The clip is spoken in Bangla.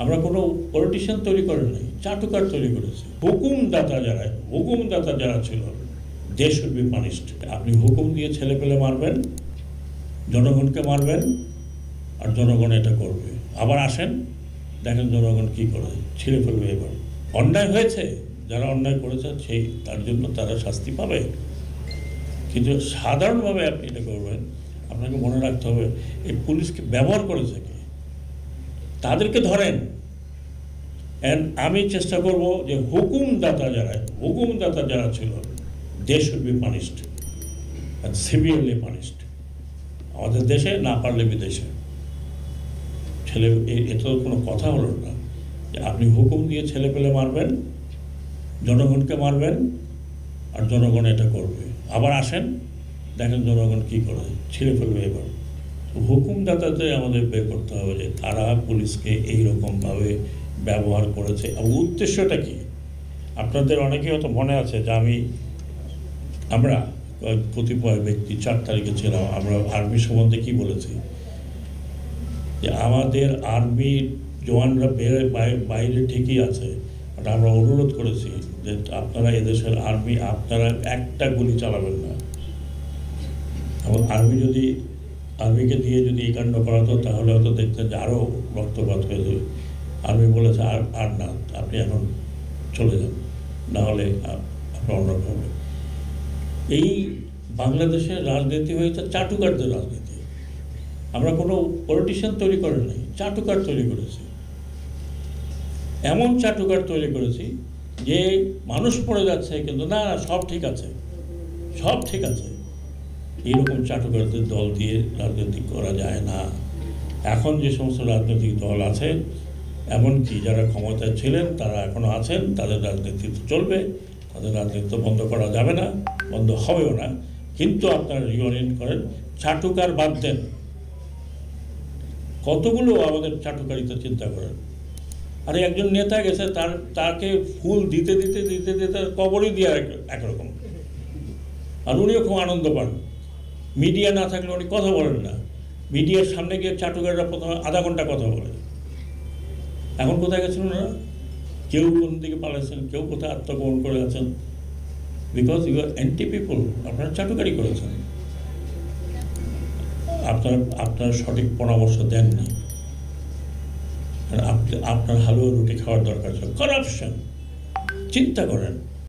আমরা কোনো পলিটিশিয়ান তৈরি করেন নাই, চাটুকার তৈরি করেছি। হুকুমদাতা যারা ছিল, দে শুড বি পানিশড। আপনি হুকুম দিয়ে ছেলে পেলে মারবেন, জনগণকে মারবেন, আর জনগণ এটা করবে। আবার আসেন, দেখেন জনগণ কি করে, ছিঁড়ে ফেলবে। এবার অন্যায় হয়েছে, যারা অন্যায় করেছে সেই তার জন্য তারা শাস্তি পাবে। কিন্তু সাধারণভাবে আপনি এটা করবেন, আপনাকে মনে রাখতে হবে এই পুলিশকে ব্যবহার করেছে কে, তাদেরকে ধরেন। আমি চেষ্টা করব যে হুকুমদাতা যারা ছিল, they should be punished and severely punished. আমাদের দেশে, না পারলে বিদেশে। ছেলে এটা কোনো কথা হলো না যে আপনি হুকুম দিয়ে ছেলে পেলে মারবেন, জনগণকে মারবেন, আর জনগণ এটা করবে। আবার আসেন, দেখেন জনগণ কি করে, ছিঁড়ে ফেলবে। এবার হুকুমদাতাদের আমাদের বের করতে হবে যে তারা পুলিশকে এইরকমভাবে ব্যবহার করেছে এবং উদ্দেশ্যটা কি। আপনাদের অনেকেই হয়তো মনে আছে যে আমরা কতিপয় ব্যক্তি 4 তারিখে ছিলাম, আমরা আর্মি সম্বন্ধে কি বলেছি, যে আমাদের আর্মির জওয়ানরা বাইরে ঠিকই আছে, বাট আমরা অনুরোধ করেছি যে আপনারা এদেশের আর্মি, আপনারা একটা গুলি চালাবেন না। এবং আর্মিকে দিয়ে যদি এই কাণ্ড করাতো তাহলে হয়তো দেখতেন যে আরও রক্তপাত হয়ে যাবে। আর্মি বলেছে আর না, আপনি এখন চলে যান, নাহলে আপনার অন্যরকম হবে। এই বাংলাদেশের রাজনীতি হয়েছে চাটুকারদের রাজনীতি। আমরা কোনো পলিটিশিয়ান তৈরি করেন নাই, চাটুকার তৈরি করেছি। এমন চাটুকার তৈরি করেছি যে মানুষ পড়ে যাচ্ছে কিন্তু না, সব ঠিক আছে, সব ঠিক আছে। এইরকম চাটুকারদের দল দিয়ে রাজনীতি করা যায় না। এখন যে সমস্ত রাজনৈতিক দল আছে, এমনকি যারা ক্ষমতায় ছিলেন তারা এখনও আছেন, তাদের রাজনীতি তো চলবে, তাদের রাজনীতি তো বন্ধ করা যাবে না, বন্ধ হবেও না। কিন্তু আপনারা রিওরিয়েন্ট করেন, চাটুকার বাদ দেন। কতগুলো আমাদের চাটুকারিতা চিন্তা করেন। আরে একজন নেতা গেছে, তাকে ফুল দিতে দিতে দিতে দিতে কবরই দিয়ে একরকম, আর উনিও খুব আনন্দ পান। মিডিয়া না থাকলে উনি কথা বলেন না। মিডিয়ার সামনে গিয়ে চাটুকাররা প্রথমে আধা ঘন্টা কথা বলে। এখন কোথায় গেছেন ওনারা? কেউ কোন দিকে পালাচ্ছেন, কেউ কোথায় আত্মগোপন করে আছেন, because you are anti people. আপনারা চাটুকারি করেছেন, আপনার সঠিক পরামর্শ দেননি। আপনার হালুয়া রুটি খাওয়ার দরকার ছিল। কারাপশন, চিন্তা করেন।